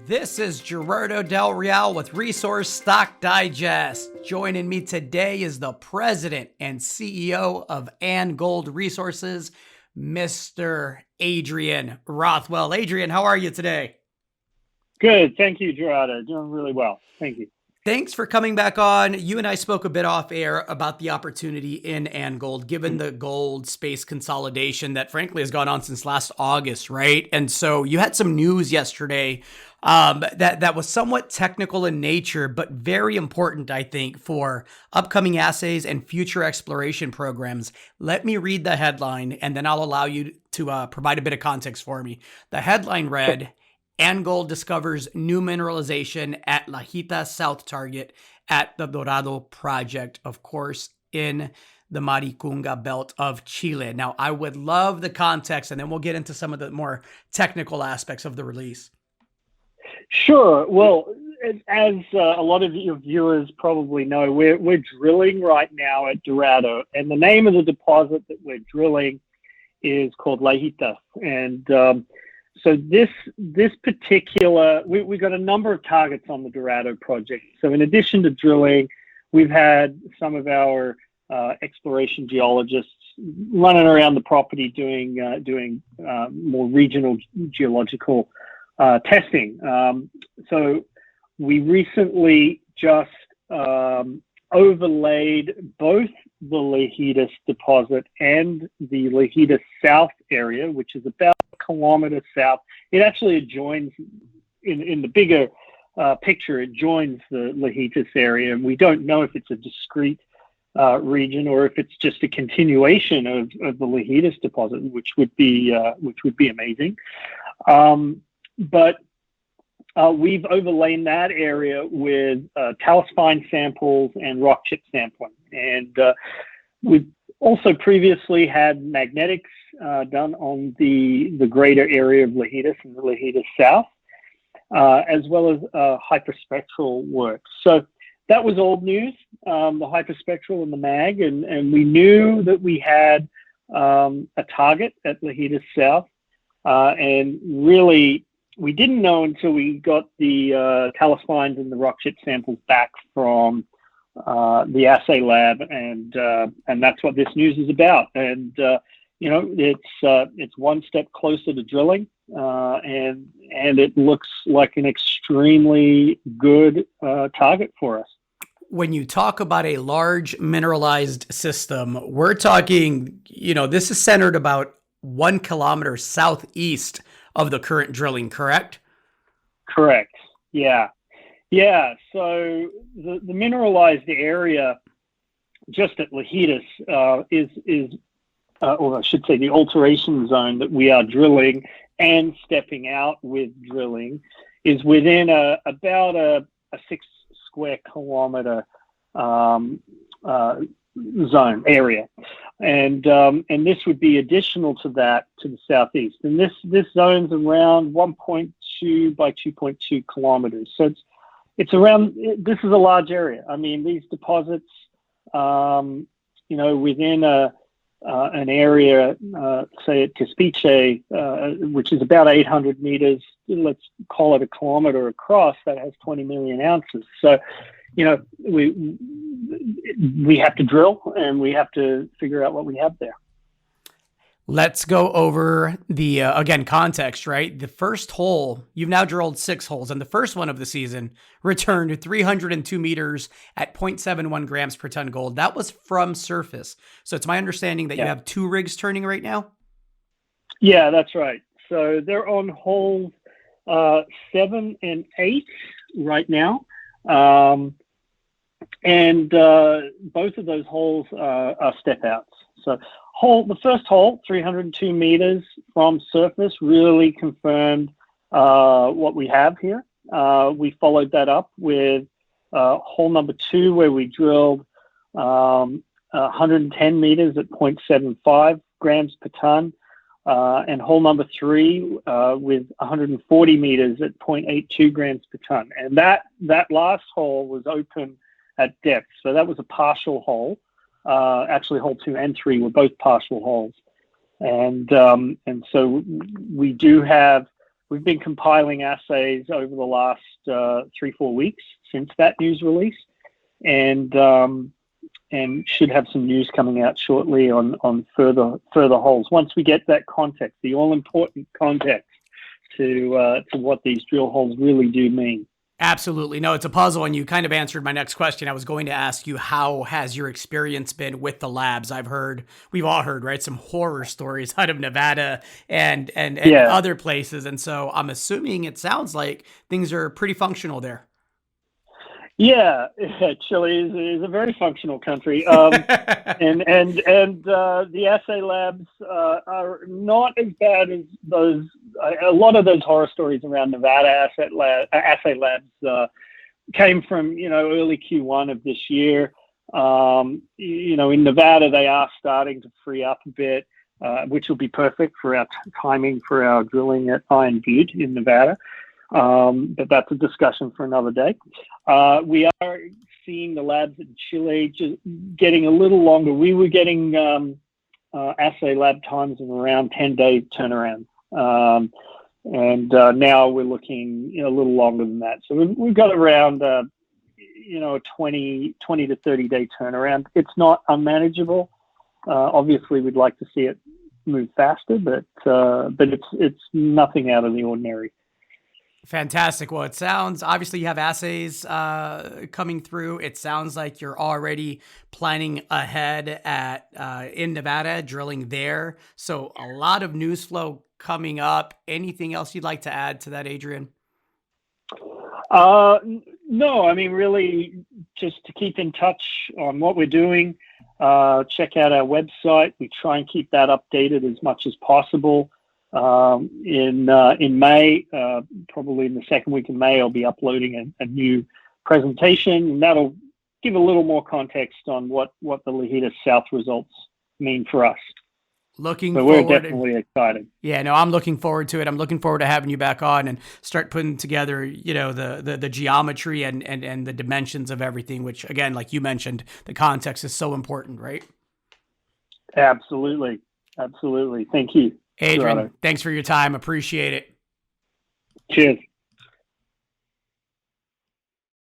This is Gerardo Del Real with Resource Stock Digest. Joining me today is the president and CEO of Angold Resources, Mr. Adrian Rothwell. Adrian, how are you today? Good. Thank you, Gerardo. Doing really well. Thank you. Thanks for coming back on. You and I spoke a bit off air about the opportunity in Angold, given the gold space consolidation that frankly has gone on since last August, right? And so you had some news yesterday that was somewhat technical in nature, but very important, I think, for upcoming assays and future exploration programs. Let me read the headline, and then I'll allow you to provide a bit of context for me. The headline read, Angold discovers new mineralization at Lajita South target at the Dorado project, of course, in the Maricunga belt of Chile. Now, I would love the context, and then we'll get into some of the more technical aspects of the release. Sure. Well, as a lot of your viewers probably know, we're drilling right now at Dorado, and the name of the deposit that we're drilling is called Lajita. And so this particular, we got a number of targets on the Dorado project. So in addition to drilling, we've had some of our exploration geologists running around the property doing more regional geological testing. So we recently just overlaid both the Lajitas deposit and the Lajita South area, which is about a kilometer south. It actually adjoins, in the bigger picture, it joins the Lajitas area, and we don't know if it's a discrete region or if it's just a continuation of the Lajitas deposit, which would be amazing. But we've overlain that area with talus fine samples and rock chip sampling. And we've also previously had magnetics done on the greater area of Lajitas and the Lajitas South, as well as hyperspectral work. So that was old news, the hyperspectral and the mag, and we knew that we had a target at Lajitas South, and really, we didn't know until we got the talus fines and the rock chip samples back from the assay lab, and that's what this news is about. And it's one step closer to drilling, and it looks like an extremely good target for us. When you talk about a large mineralized system, we're talking, this is centered about 1 kilometer southeast of the current drilling, correct? Correct. Yeah. So the mineralized area just at Lajitas or I should say the alteration zone that we are drilling and stepping out with drilling is within about a 6 square kilometer zone area, and this would be additional to that to the southeast, and this zone's around 1.2 by 2.2 kilometers. So it's around. This is a large area. I mean, these deposits, within an area, say at Caspiche, which is about 800 meters, let's call it a kilometer across, that has 20 million ounces. So we have to drill and we have to figure out what we have there. Let's go over the, again, context, right? The first hole, you've now drilled 6 holes, and the first one of the season returned 302 meters at 0.71 grams per ton gold. That was from surface. So it's my understanding that you have 2 rigs turning right now? Yeah, that's right. So they're on holes 7 and 8 right now. And both of those holes are step outs. So the first hole, 302 meters from surface, really confirmed what we have here. We followed that up with hole number 2, where we drilled 110 meters at 0.75 grams per ton, and hole number 3 with 140 meters at 0.82 grams per ton. And that last hole was open at depth. So that was a partial hole. Actually, hole 2 and 3 were both partial holes. And so we we've been compiling assays over the last 3-4 weeks since that news release, and should have some news coming out shortly on further holes. Once we get that context, the all important context to what these drill holes really do mean. Absolutely. No, it's a puzzle, and you kind of answered my next question. I was going to ask you, how has your experience been with the labs? We've all heard, right, some horror stories out of Nevada and other places, and so I'm assuming it sounds like things are pretty functional there. Yeah, Chile is a very functional country, and the assay labs are not as bad as those. A lot of those horror stories around Nevada assay labs came from early Q1 of this year. In Nevada they are starting to free up a bit, which will be perfect for our timing for our drilling at Iron Butte in Nevada. But that's a discussion for another day. We are seeing the labs in Chile just getting a little longer. We were getting assay lab times of around 10-day turnaround. And now we're looking a little longer than that. So we've got around, a 20 to 30-day turnaround. It's not unmanageable. Obviously, we'd like to see it move faster, but it's nothing out of the ordinary. Fantastic. Well, it sounds, obviously you have assays coming through. It sounds like you're already planning ahead in Nevada, drilling there. So a lot of news flow coming up. Anything else you'd like to add to that, Adrian? No, I mean, really just to keep in touch on what we're doing. Check out our website. We try and keep that updated as much as possible. In May, probably in the second week of May, I'll be uploading a new presentation, and that'll give a little more context on what the Lajitas South results mean for us. We're definitely excited. Yeah, no, I'm looking forward to it. I'm looking forward to having you back on and start putting together, the geometry and the dimensions of everything, which again, like you mentioned, the context is so important, right? Absolutely. Absolutely. Thank you. Adrian, thanks for your time. Appreciate it. Cheers.